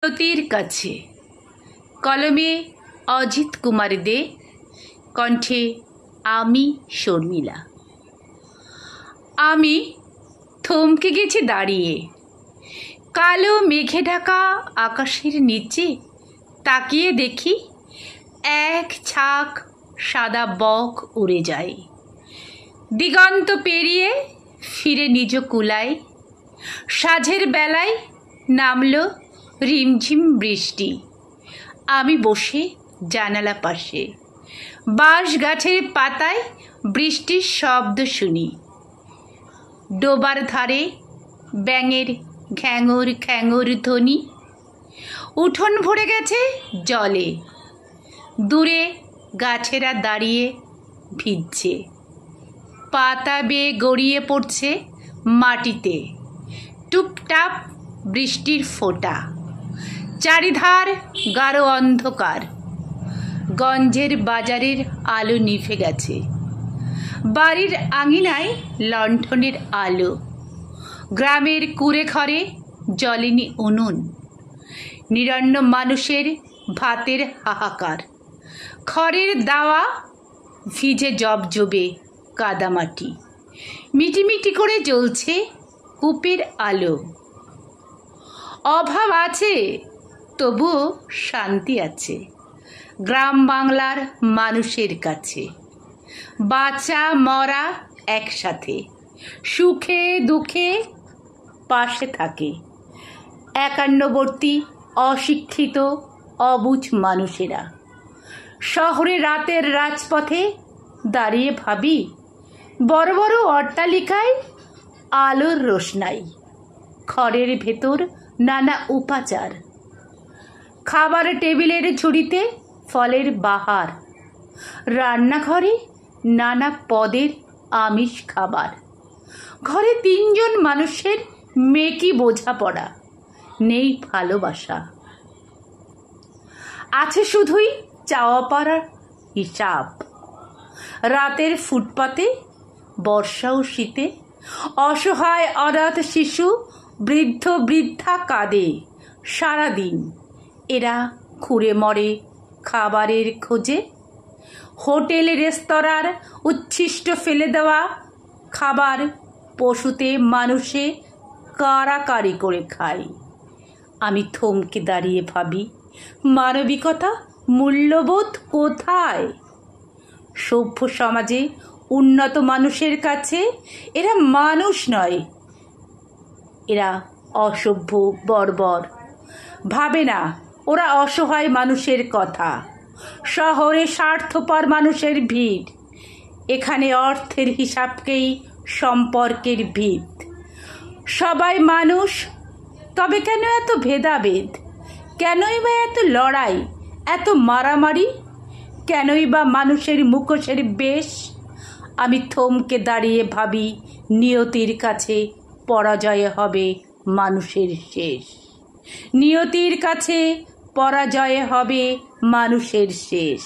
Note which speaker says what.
Speaker 1: নিয়তির কাছে কলমে অজিত কুমার দে, কণ্ঠে আমি শর্মিলা। আমি থমকে গেছি দাঁড়িয়ে, কালো মেঘে ঢাকা আকাশের নিচে তাকিয়ে দেখি এক ছাক সাদা বক উড়ে যায় দিগন্ত পেরিয়ে, ফিরে নিজ কুলায়। সাঁঝের বেলায় নামল রিমঝিম বৃষ্টি। আমি বসে জানালা পাশে, বাঁশ গাছের পাতায় বৃষ্টির শব্দ শুনি। ডোবার ধারে ব্যাঙের ঘ্যাঙর ঘ্যাঙর ধ্বনি। উঠোন ভরে গেছে জলে, দূরে গাছেরা দাঁড়িয়ে ভিজছে। পাতা বেয়ে গড়িয়ে পড়ছে মাটিতে টুপটাপ বৃষ্টির ফোঁটা। চারিধার গাঢ় অন্ধকার, গঞ্জের বাজারের আলো নিভে গেছে। বাড়ির আঙিনায় লণ্ঠনের আলো, গ্রামের কুড়ে ঘরে জ্বলেনি উনুন। নিরন্ন মানুষের ভাতের হাহাকার, খড়ের দাওয়া ভিজে জবজবে কাদামাটি। মিটিমিটি করে জ্বলছে কূপের আলো। অভাব আছে, তবুও শান্তি আছে গ্রাম বাংলার মানুষের কাছে। বাঁচা মরা একসাথে, সুখে দুঃখে পাশে থাকে। একান্নবর্তী অশিক্ষিত অবুঝ মানুষেরা শহরে রাতের রাজপথে দাঁড়িয়ে ভাবি, বড় বড় অট্টালিকায় আলোর রোশনাই, খড়ের ভেতর নানা উপাচার। খাবার টেবিলের ঝুড়িতে ফলের বাহার, রান্নাঘরে নানা পদের আমিষ খাবার। ঘরে তিনজন মানুষের মেকি বোঝাপড়া, নেই ভালোবাসা। আছে শুধুই চাওয়া পাওয়ার হিসাব। রাতের ফুটপাতে বর্ষা ও শীতে অসহায় অনাথ শিশু, বৃদ্ধ বৃদ্ধা কাঁদে সারাদিন। এরা খুঁড়ে মরে খাবারের খোঁজে। হোটেল রেস্তোরাঁর উচ্ছিষ্ট ফেলে দেওয়া খাবার পশুতে মানুষে কাড়াকাড়ি করে খায়। আমি থমকে দাঁড়িয়ে ভাবি, মানবিকতা মূল্যবোধ কোথায়? সভ্য সমাজে উন্নত মানুষের কাছে এরা মানুষ নয়, এরা অসভ্য বর্বর। ভাবে না ওরা অসহায় মানুষের কথা। শহরে স্বার্থপর মানুষের ভিড়, এখানে অর্থের হিসাবকেই সম্পর্কের ভিত। সবাই মানুষ, তবে কেন এত ভেদাভেদ? কেনই বা এত লড়াই, এত মারামারি? কেনই বা মানুষের মুখোশের বেশ? আমি থমকে দাঁড়িয়ে ভাবি, নিয়তির কাছে পরাজয় হবে মানুষের শেষ। নিয়তির কাছে পরাজয় হবে মানুষের শেষ।